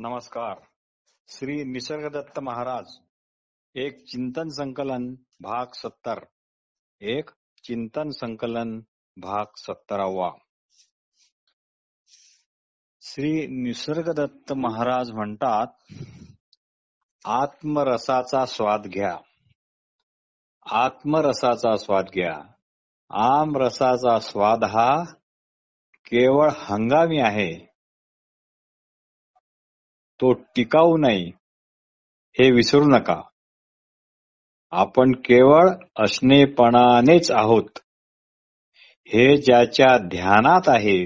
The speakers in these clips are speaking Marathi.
नमस्कार. श्री निसर्गदत्त महाराज. एक चिंतन संकलन भाग 70. एक चिंतन संकलन भाग 17वा. श्री निसर्गदत्त महाराज म्हणतात, आत्मरसाचा स्वाद घ्या. आत्मरसाचा स्वाद घ्या. आमरसाचा स्वाद हा केवळ हंगामी आहे, तो टिकाऊ नाही हे विसरू नका. आपण केवळ असणेपणानेच आहोत हे ज्याच्या ध्यानात आहे,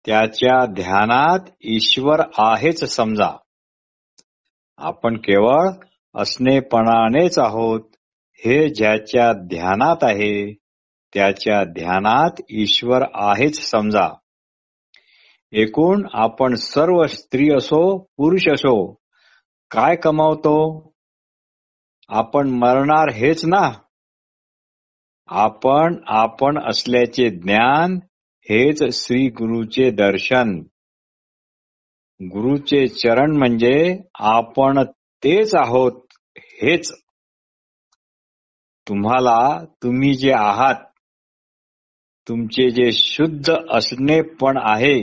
त्याच्या ध्यानात ईश्वर आहेच समजा. आपण केवळ असणेपणानेच आहोत हे ज्याच्या ध्यानात आहे, त्याच्या ध्यानात ईश्वर आहेच समजा. एकूण आपण सर्व स्त्री असो पुरुष असो काय कमावतो? आपण मरणार हेच ना. आपण असल्याचे ज्ञान हेच श्री गुरुचे दर्शन. गुरुचे चरण म्हणजे आपण तेच आहोत हेच. तुम्ही जे आहात, तुमचे जे शुद्ध असणेपण आहे,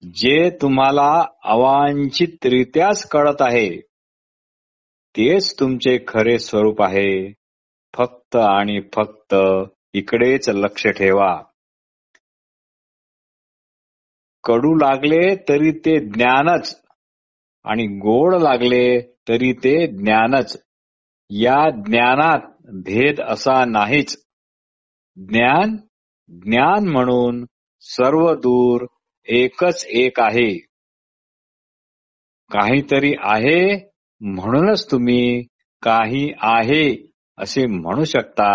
जे तुम्हाला अवांछितरित्याच कळत आहे, तेच तुमचे खरे स्वरूप आहे. फक्त आणि फक्त इकडेच लक्ष ठेवा. कडू लागले तरी ते ज्ञानच आणि गोड लागले तरी ते ज्ञानच. या ज्ञानात भेद असा नाहीच. ज्ञान ज्ञान म्हणून सर्व दूर एकच एक आहे. काहीतरी आहे म्हणूनच तुम्ही काही आहे असे म्हणू शकता,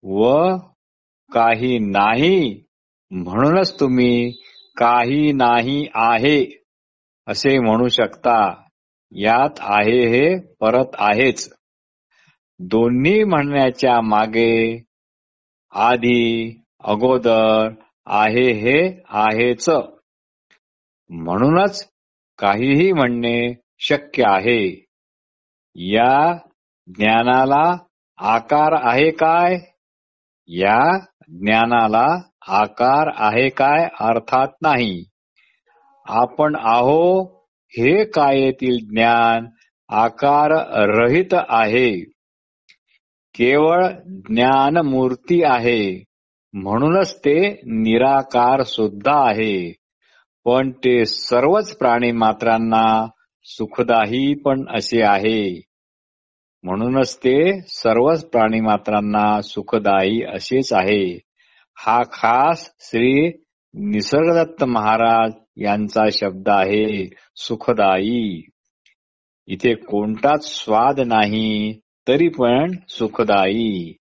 व काही नाही म्हणूनच तुम्ही काही नाही आहे असे म्हणू शकता. यात आहे हे परत आहेच. दोन्ही म्हणण्याच्या मागे आधी अगोदर आहे हे आहेच. म्हणूनच काहीही म्हणणे शक्य आहे. या ज्ञानाला आकार आहे काय? या ज्ञानाला आकार आहे काय? अर्थात नाही. आपण आहो हे कायेतील ज्ञान आकार रहित आहे. केवळ ज्ञानमूर्ती आहे, म्हणूनच ते निराकार सुद्धा आहे. पण ते सर्वच प्राणीमात्रांना सुखदायी पण असे आहे. म्हणूनच ते सर्वच प्राणीमात्रांना सुखदायी असेच आहे. हा खास श्री निसर्गदत्त महाराज यांचा शब्द आहे, सुखदायी. इथे कोणताच स्वाद नाही, तरी पण सुखदायी.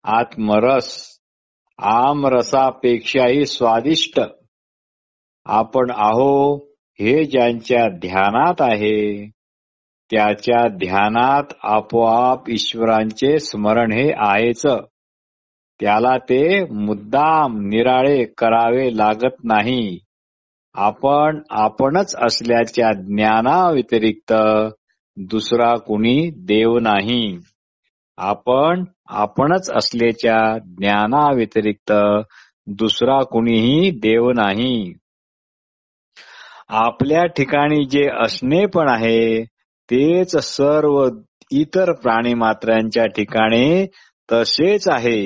आत्मरस आमरसापेक्षाही स्वादिष्ट. आपण आहो हे ज्यांच्या ध्यानात आहे, त्याच्या ध्यानात आपोआप ईश्वरांचे स्मरण हे आहेच. त्याला ते मुद्दाम निराळे करावे लागत नाही. आपणच असल्याच्या ज्ञानाव्यतिरिक्त दुसरा कुणी देव नाही. आपणच असल्याच्या ज्ञानाव्यतिरिक्त दुसरा कुणीही देव नाही. आपल्या ठिकाणी जे असणेपण आहे, तेच सर्व इतर प्राणीमात्रांच्या ठिकाणी तसेच आहे.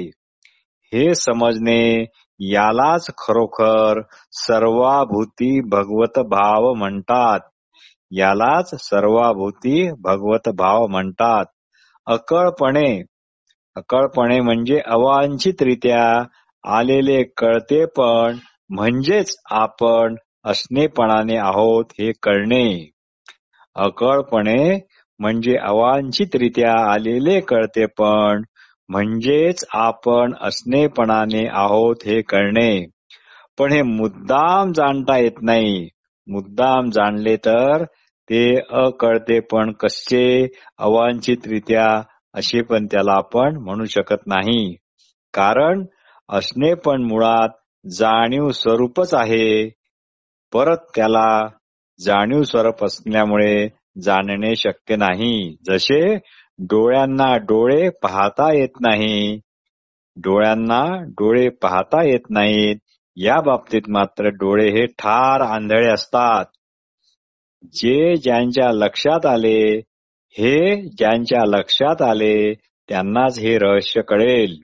हे समजणे यालाच खरोखर सर्वाभूती भगवत भाव म्हणतात. यालाच सर्वाभूती भगवत भाव म्हणतात. अकळपणे म्हणजे अवांछितरित्या आलेले कळतेपण म्हणजेच आपण असणेपणाने आहोत हे कळणे. अकळपणे म्हणजे अवांछितरित्या आलेले कळतेपण म्हणजेच आपण असणेपणाने आहोत हे कळणे. पण हे मुद्दाम जाणता येत नाही. मुद्दाम जाणले तर ते अकळतेपण कसे अवांछितरित्या असे पण त्याला आपण म्हणू शकत नाही. कारण असणेपण मुळात जाणीव स्वरूपच आहे. परत त्याला जाणीव स्वरूप असल्यामुळे जाणणे शक्य नाही. जसे डोळ्यांना डोळे पाहता येत नाही, डोळ्यांना डोळे पाहता येत नाहीत, या बाबतीत मात्र डोळे हे ठार आंधळे असतात. जे ज्यांच्या लक्षात आले, हे ज्यांच्या लक्षात आले त्यांनाच हे रहस्य कळेल.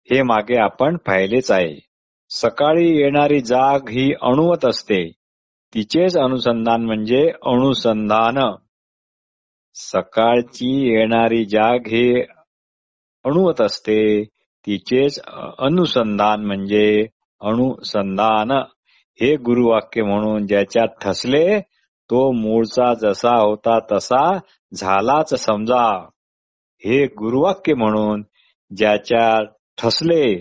हे मागे आपण पाहिलेच आहे. सकाळी येणारी जाग ही अणुवत असते, तिचेच अनुसंधान म्हणजे अणुसंधान. सकाळची येणारी जाग ही अणुवत असते, तिचेच अनुसंधान म्हणजे अणुसंधान. हे गुरुवाक्य म्हणून ज्याच्यात ठसले, तो मूळचा जसा होता तसा झालाच समजा. हे गुरुवाक्य म्हणून ज्याच्यात ठसले,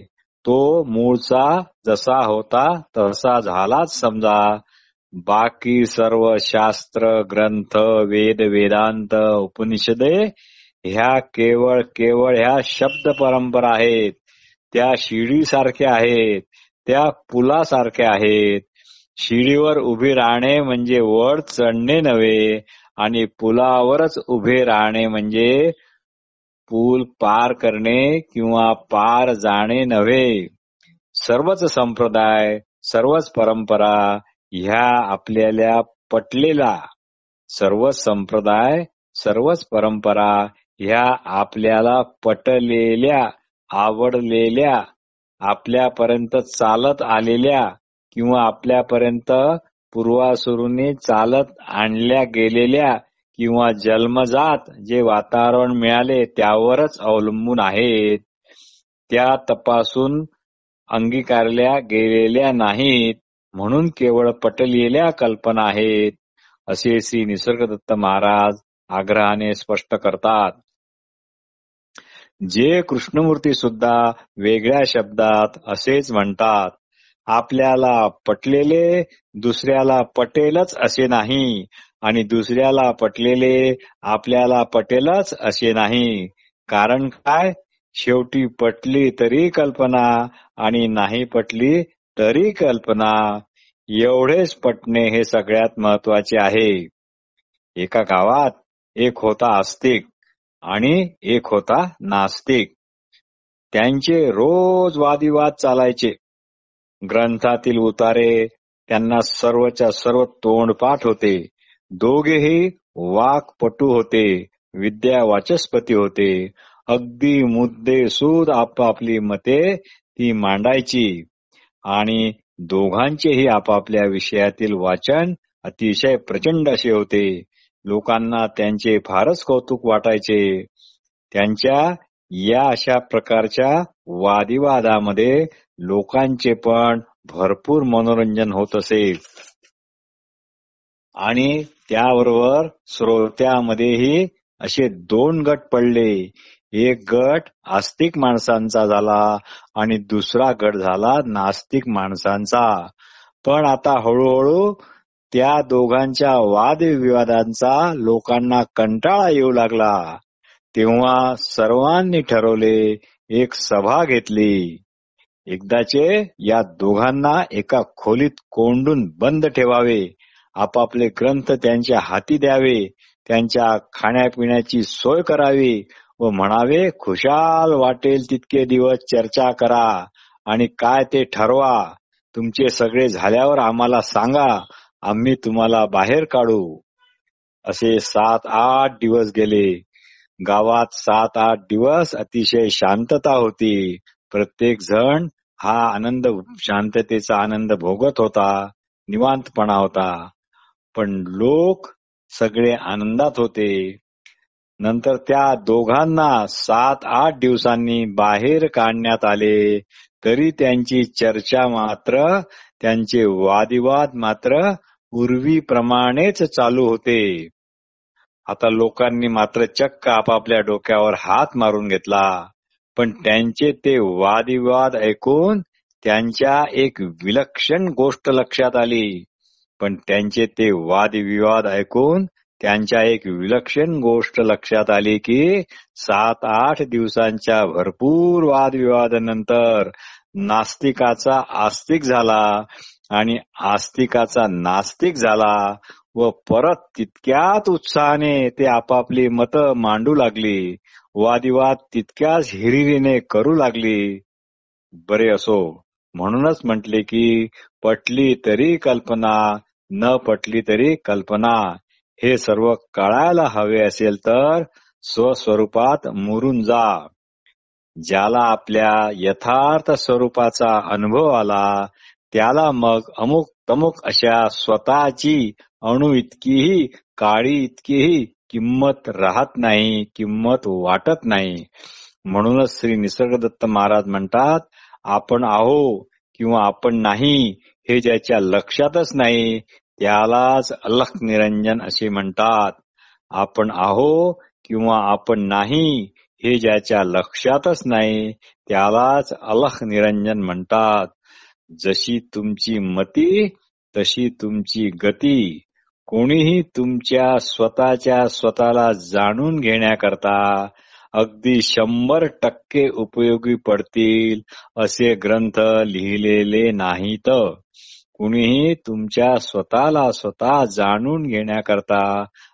तो मूळचा जसा होता तसा झालाच समजा. बाकी सर्व शास्त्र ग्रंथ वेद वेदांत उपनिषदे ह्या केवळ ह्या शब्द परंपरा आहेत. त्या शिडीसारख्या आहेत, त्या पुलासारख्या आहेत. शिडीवर उभी राहणे म्हणजे वर चढणे नव्हे, आणि पुलावरच उभे राहणे म्हणजे पूल पार करणे किंवा पार जाणे नव्हे. सर्वच संप्रदाय, सर्वच परंपरा ह्या आपल्याला पटलेला, सर्वच संप्रदाय, सर्वच परंपरा ह्या आपल्याला पटलेल्या, आवडलेल्या, आपल्यापर्यंत चालत आलेल्या किंवा आपल्यापर्यंत पूर्वासूरूंनी चालत आणल्या गेलेल्या किंवा जन्मजात जे वातावरण मिळाले त्यावरच अवलंबून आहेत. त्या तपासून अंगीकारल्या गेलेल्या नाहीत, म्हणून केवळ पटलेल्या कल्पना आहेत, असे श्री निसर्गदत्त महाराज आग्रहाने स्पष्ट करतात. जे कृष्णमूर्ती सुद्धा वेगळ्या शब्दात असेच म्हणतात. आपल्याला पटलेले दुसऱ्याला पटेलच असे नाही, आणि दुसऱ्याला पटलेले आपल्याला पटेलच असे नाही. कारण काय? शेवटी पटली तरी कल्पना आणि नाही पटली तरी कल्पना. एवढेच पटणे हे सगळ्यात महत्वाचे आहे. एका गावात एक होता आस्तिक आणि एक होता नास्तिक. त्यांचे रोज वादिवाद चालायचे. ग्रंथातील उतारे त्यांना सर्वच्या सर्व तोंडपाठ होते. दोघेही वाक्पटू होते, विद्या वाचस्पती होते. अगदी मुद्देसूद आपापली मते ती मांडायची, आणि दोघांचेही आपापल्या विषयातील वाचन अतिशय प्रचंड असे होते. लोकांना त्यांचे फारच कौतुक वाटायचे. त्यांच्या या अशा प्रकारच्या वादिवादामध्ये लोकांचे पण भरपूर मनोरंजन होत असे, आणि त्याबरोबर श्रोत्यामध्येही असे दोन गट पडले. एक गट आस्तिक माणसांचा झाला आणि दुसरा गट झाला नास्तिक माणसांचा. पण आता हळूहळू त्या दोघांच्या वादविवादांचा लोकांना कंटाळा येऊ लागला. तेव्हा सर्वांनी ठरवले, एक सभा घेतली. एकदाचे या दोघांना एका खोलीत कोंडून बंद ठेवावे, आपापले ग्रंथ त्यांच्या हाती द्यावे, त्यांच्या खाण्यापिण्याची सोय करावी व म्हणावे, खुशाल वाटेल तितके दिवस चर्चा करा आणि काय ते ठरवा. तुमचे सगळे झाल्यावर आम्हाला सांगा, आम्ही तुम्हाला बाहेर काढू. असे 7-8 दिवस गेले. गावात 7-8 दिवस अतिशय शांतता होती. प्रत्येक जण हा आनंद, शांततेचा आनंद भोगत होता, निवांतपणा होता. पण लोक सगळे आनंदात होते. नंतर त्या दोघांना 7-8 दिवसांनी बाहेर काढण्यात आले, तरी त्यांची चर्चा मात्र, त्यांचे वादिवाद मात्र पूर्वीप्रमाणेच चालू होते. आता लोकांनी मात्र चक्क आपापल्या डोक्यावर हात मारून घेतला. पण त्यांचे ते वादिवाद ऐकून त्यांच्या एक विलक्षण गोष्ट लक्षात आली. पण त्यांचे ते वादविवाद ऐकून त्यांच्या एक विलक्षण गोष्ट लक्षात आली की 7-8 दिवसांच्या भरपूर वादविवादानंतर नास्तिकाचा आस्तिक झाला आणि आस्तिकाचा नास्तिक झाला व परत तितक्याच उत्साहाने ते आपापली मतं मांडू लागली. वादिवाद तितक्याच हिरिरीने करू लागली. बरे असो, म्हणूनच म्हटले की पटली तरी कल्पना, न पटली तरी कल्पना. हे सर्व कळायला हवे असेल तर स्वस्वरूपात मुरून जा. ज्याला आपल्या यथार्थ स्वरूपाचा अनुभव आला त्याला मग अमुक तमुक अशा स्वतःची अणु इतकीही काळी इतकीही किंमत राहत नाही, किंमत वाटत नाही. म्हणूनच श्री निसर्गदत्त महाराज म्हणतात, आपण आहो किंवा आपण नाही हे ज्याच्या लक्षातच नाही त्यालाच अलख निरंजन असे म्हणतात. आपण आहो किंवा आपण नाही हे ज्याच्या लक्षातच नाही त्यालाच अलख निरंजन म्हणतात. जशी तुमची मती तशी तुमची गती. कोणीही तुमच्या स्वतःला जाणून घेण्याकरता अगदी 100% उपयोगी पडतील असे ग्रंथ लिहिलेले नाहीत. कुणीही तुमच्या स्वतः जाणून घेण्याकरता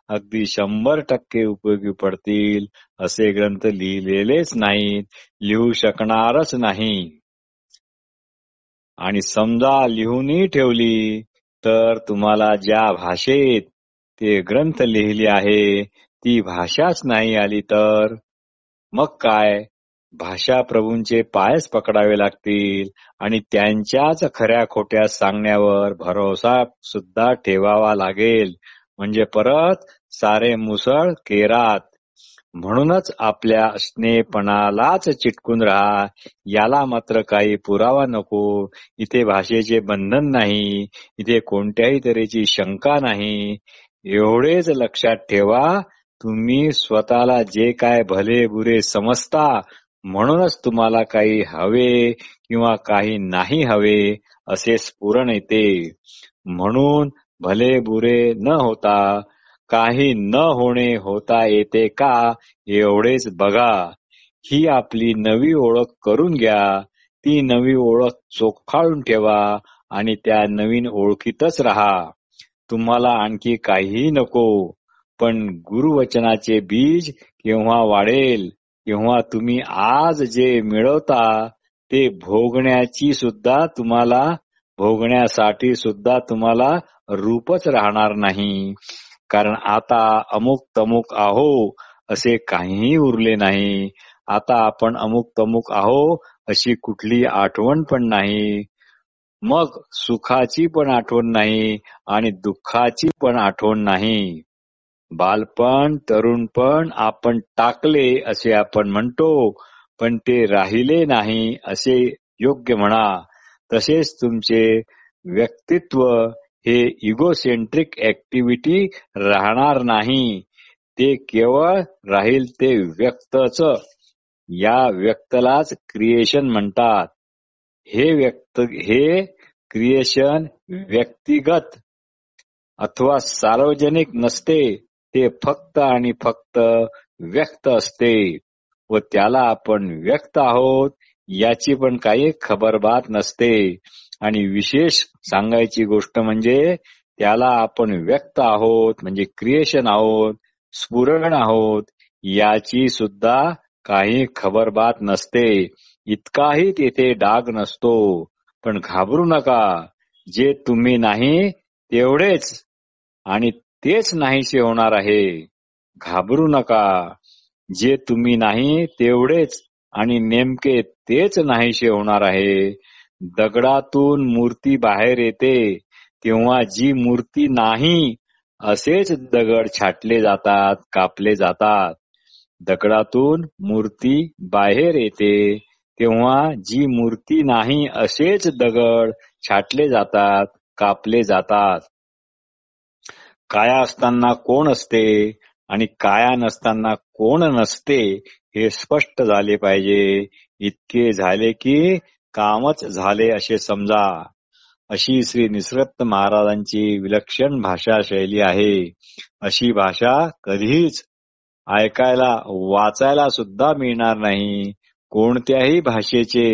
अगदी 100% उपयोगी पडतील असे ग्रंथ लिहिलेलेच नाहीत, लिहू शकणारच नाही. आणि समजा लिहूनही ठेवली तर तुम्हाला ज्या भाषेत ते ग्रंथ लिहिले आहे ती भाषाच नाही आली तर मग काय, भाषा प्रभूंचे पायच पकडावे लागतील आणि त्यांच्याच खऱ्या खोट्या सांगण्यावर भरोसा सुद्धा ठेवावा लागेल. म्हणजे परत सारे मुसळ केरात. म्हणूनच आपल्या स्नेहपणालाच चिटकून राहा. याला मात्र काही पुरावा नको. इथे भाषेचे बंधन नाही, इथे कोणत्याही तऱ्हेची शंका नाही. एवढेच लक्षात ठेवा, तुम्ही स्वतःला जे काय भले बुरे समजता म्हणूनच तुम्हाला काही हवे किंवा काही नाही हवे असे स्फुरण येते. म्हणून भले बुरे न होता काही न होणे होता येते का एवढेच बघा. ही आपली नवी ओळख करून घ्या. ती नवी ओळख चोखाळून ठेवा आणि त्या नवीन ओळखीतच राहा. तुम्हाला आणखी काहीही नको. पण गुरुवचनाचे बीज केव्हा वाढेल, केव्हा तुम्ही आज जे मिळवता ते भोगण्यासाठी सुद्धा तुम्हाला रूपच राहणार नाही. कारण आता अमुक तमुक आहो असे काहीही उरले नाही. आता आपण अमुक तमुक आहो अशी कुठली आठवण पण नाही. मग सुखाची पण आठवण नाही आणि दुःखाची पण आठवण नाही. बालपण तरुणपण आपण टाकले असे आपण म्हणतो, पण ते राहिले नाही असे योग्य म्हणा. तसेच तुमचे व्यक्तित्व हे इगोसेंट्रिक ऍक्टिव्हिटी राहणार नाही. ते केवळ राहील ते व्यक्तच. या व्यक्तलाच क्रिएशन म्हणतात. हे क्रिएशन व्यक्तिगत अथवा सार्वजनिक नसते. ते फक्त आणि फक्त व्यक्त असते व त्याला आपण व्यक्त आहोत याची पण काही खबरबात नसते. आणि विशेष सांगायची गोष्ट म्हणजे त्याला आपण व्यक्त आहोत म्हणजे क्रिएशन आहोत, स्फुरण आहोत याची सुद्धा काही खबरबात नसते. इतकाही तेथे डाग नसतो. पण घाबरू नका. जे तुम्ही नाही तेवढेच आणि तेच नाहीसे होणार आहे. घाबरू नका. जे तुम्ही नाही तेवढेच आणि नेमके तेच नाहीसे होणार आहे. दगडातून मूर्ती बाहेर येते तेव्हा जी मूर्ती नाही असेच दगड छाटले जातात, कापले जातात. दगडातून मूर्ती बाहेर येते तेव्हा जी मूर्ती नाही असेच दगड छाटले जातात, कापले जातात. काया असताना कोण असते आणि काया नसताना कोण नसते हे स्पष्ट झाले पाहिजे. इतके झाले की कामच झाले असे समजा. अशी श्री निसर्गदत्त महाराजांची विलक्षण भाषा शैली आहे. अशी भाषा कधीच ऐकायला वाचायला सुद्धा मिळणार नाही. कोणत्याही भाषेचे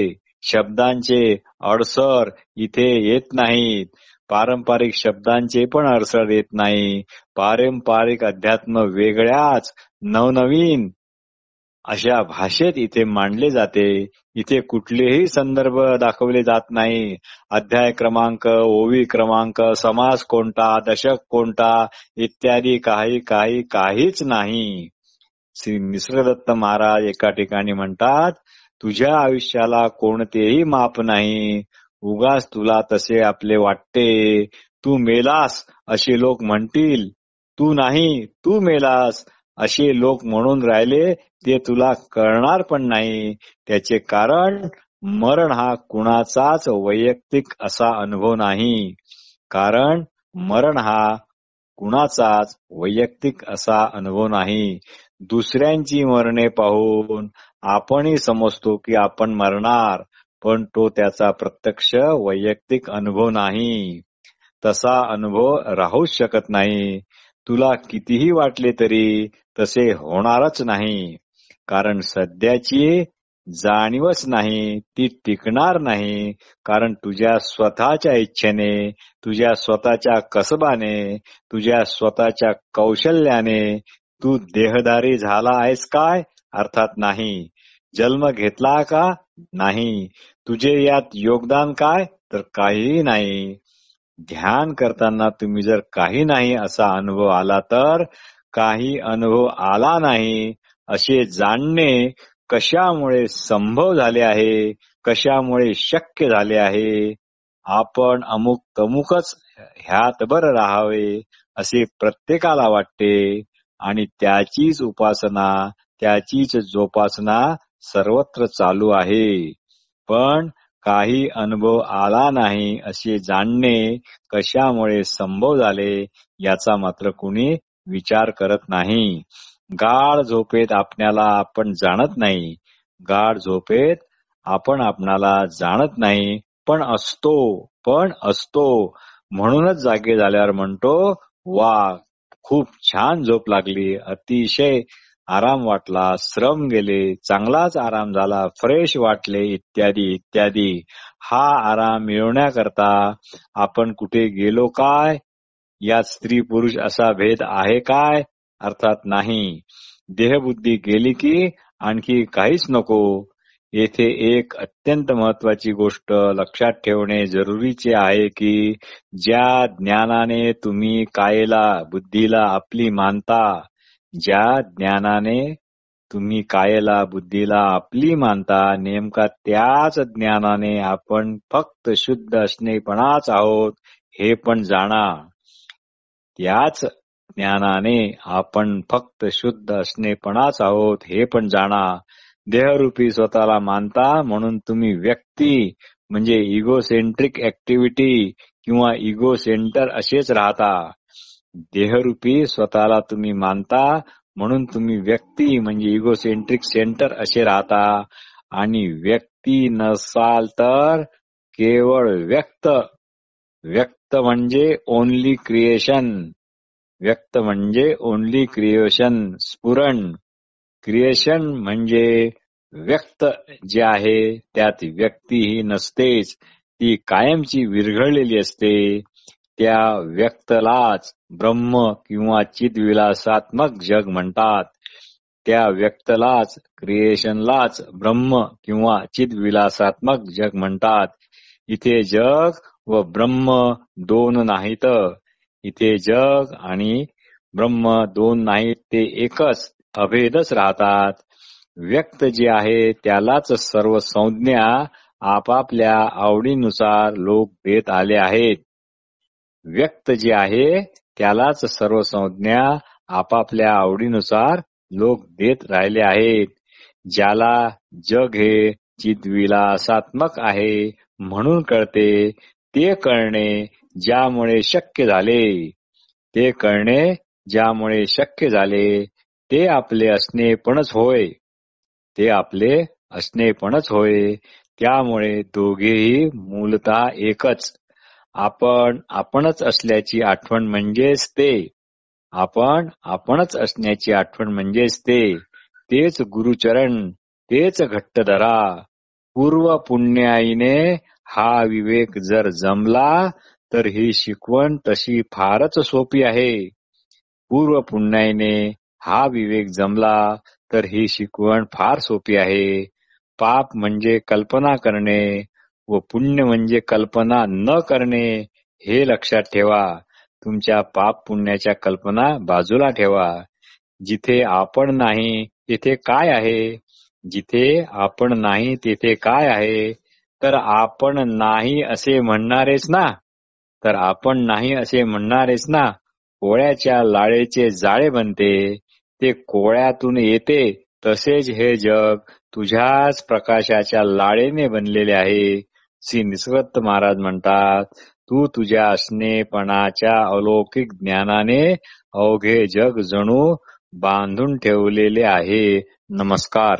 शब्दांचे अडसर इथे येत नाहीत. पारंपरिक शब्दांचे पण अडसर येत नाही. पारंपरिक अध्यात्म वेगळ्याच नवनवीन अशा भाषेत इथे मांडले जाते. इथे कुठलेही संदर्भ दाखवले जात नाही. अध्याय क्रमांक, ओवी क्रमांक, समास कोणता, दशक कोणता इत्यादी काहीच नाही. श्री निसर्गदत्त महाराज एका ठिकाणी म्हणतात, तुझ्या आयुष्याला कोणतेही माप नाही. उगाच तुला तसे आपले वाटते. तू मेलास असे लोक म्हणतील. तू नाही, तू मेलास असे लोक म्हणून राहिले ते तुला कळणार पण नाही. त्याचे कारण मरण हा कुणाचाच वैयक्तिक असा अनुभव नाही. कारण मरण हा कुणाचाच वैयक्तिक असा अनुभव नाही. दुसऱ्यांची मरणे पाहून आपणही समजतो की आपण मरणार, पण तो त्याचा प्रत्यक्ष वैयक्तिक अनुभव नाही. तसा अनुभव राहूच शकत नाही. तुला कितीही वाटले तरी तसे होणारच नाही. कारण सध्याची जाणीवच नाही, ती टिकणार नाही. कारण तुझ्या स्वतःच्या इच्छेने, तुझ्या स्वतःच्या कसबाने, तुझ्या स्वतःच्या कौशल्याने तू देहधारी झाला आहेस काय? अर्थात नाही. जन्म घेतला का? नाही. तुझे यात योगदान काय? तर काहीही नाही. ध्यान करताना तुम्ही जर काही नाही असा अनुभव आला तर काही अनुभव आला नाही असे जाणणे कशामुळे संभव झाले आहे, कशामुळे शक्य झाले आहे. आपण अमुक तमुकच ह्यात बरं राहावे असे प्रत्येकाला वाटते आणि त्याचीच उपासना, त्याचीच जोपासना सर्वत्र चालू आहे. पण काही अनुभव आला नाही असे जाणणे कशामुळे संभव झाले याचा मात्र कुणी विचार करत नाही. गाढ झोपेत आपल्याला आपण जाणत नाही. गाढ झोपेत आपण आपणाला जाणत नाही, पण असतो. म्हणूनच जागे झाल्यावर म्हणतो, वा खूप छान झोप लागली, अतिशय आराम वाटला, श्रम गेले, चांगलाच आराम झाला, फ्रेश वाटले इत्यादी. हा आराम मिळवण्याकरता आपण कुठे गेलो काय? यात स्त्री पुरुष असा भेद आहे काय? अर्थात नाही. देहबुद्धी गेली की आणखी काहीच नको. येथे एक अत्यंत महत्वाची गोष्ट लक्षात ठेवणे जरुरीचे आहे की ज्या ज्ञानाने तुम्ही कायेला, बुद्धीला आपली मानता, ज्या ज्ञानाने तुम्ही कायेला, बुद्धीला आपली मानता, नेमका त्याच ज्ञानाने आपण फक्त शुद्ध असणेपणाच आहोत हे पण जाणा. त्याच ज्ञानाने आपण फक्त शुद्ध असणेपणाच आहोत हे पण जाणा. देहरूपी स्वतःला मानता म्हणून तुम्ही व्यक्ती म्हणजे इगोसेंट्रिक ऍक्टिव्हिटी किंवा इगो सेंटर असेच राहता. देहरूपी स्वतःला तुम्ही मानता म्हणून तुम्ही व्यक्ती म्हणजे इगोसेंट्रिक सेंटर असे राहता. आणि व्यक्ती नसाल तर केवळ व्यक्त म्हणजे ओनली क्रिएशन. व्यक्त म्हणजे ओनली क्रिएशन, स्फुरण. क्रिएशन म्हणजे व्यक्त जे आहे त्यात व्यक्ती ही नसतेच, ती कायमची विरघळलेली असते. त्या व्यक्तलाच ब्रह्म किंवा चिद्विलासात्मक जग म्हणतात. त्या व्यक्तलाच, क्रिएशनलाच ब्रह्म किंवा चिद्विलासात्मक जग म्हणतात. इथे जग व ब्रह्म दोन नाहीत. इथे जग आणि ब्रह्म दोन नाहीत, ते एकच, अभेदच राहतात. व्यक्त जे आहे त्यालाच सर्व संज्ञा आपापल्या आवडीनुसार लोक देत आले आहेत. व्यक्त जे आहे त्यालाच सर्व संज्ञा आपापल्या आवडीनुसार लोक देत राहिले आहेत. ज्याला जग हे चिद्विलासात्मक आहे म्हणून कळते, ते कळणे ज्यामुळे शक्य झाले, ते कळणे ज्यामुळे शक्य झाले, ते आपले असणेपणच होय. ते आपले असणेपणच होय. त्यामुळे दोघेही मूलतः एकच. आपणच असल्याची आठवण म्हणजेच ते. आपणच असण्याची आठवण म्हणजेच ते. तेच गुरुचरण, तेच घट्ट धरा. पूर्व पुण्याईने हा विवेक जर जमला तर ही शिकवण तशी फारच सोपी आहे. पूर्व पुण्याईने हा विवेक जमला तर ही शिकवण फार सोपी आहे. पाप म्हणजे कल्पना करणे व पुण्य म्हणजे कल्पना न करणे हे लक्षात ठेवा. तुमच्या पाप पुण्याच्या कल्पना बाजूला ठेवा. जिथे आपण नाही तिथे काय आहे? जिथे आपण नाही तिथे काय आहे? तर आपण नाही असे म्हणणारेच ना? तर आपण नाही असे म्हणणारेच ना? कोळ्याच्या लाळेचे जाळे बनते, ते कोळ्यातून येते. तसेच हे जग तुझ्याच प्रकाशाच्या लाळेने बनलेले आहे. श्री निसर्गदत्त महाराज म्हणतात, तू तुझ्या असणेपणाच्या अलौकिक ज्ञानाने अवघे जग जणू बांधून ठेवलेले आहे. नमस्कार.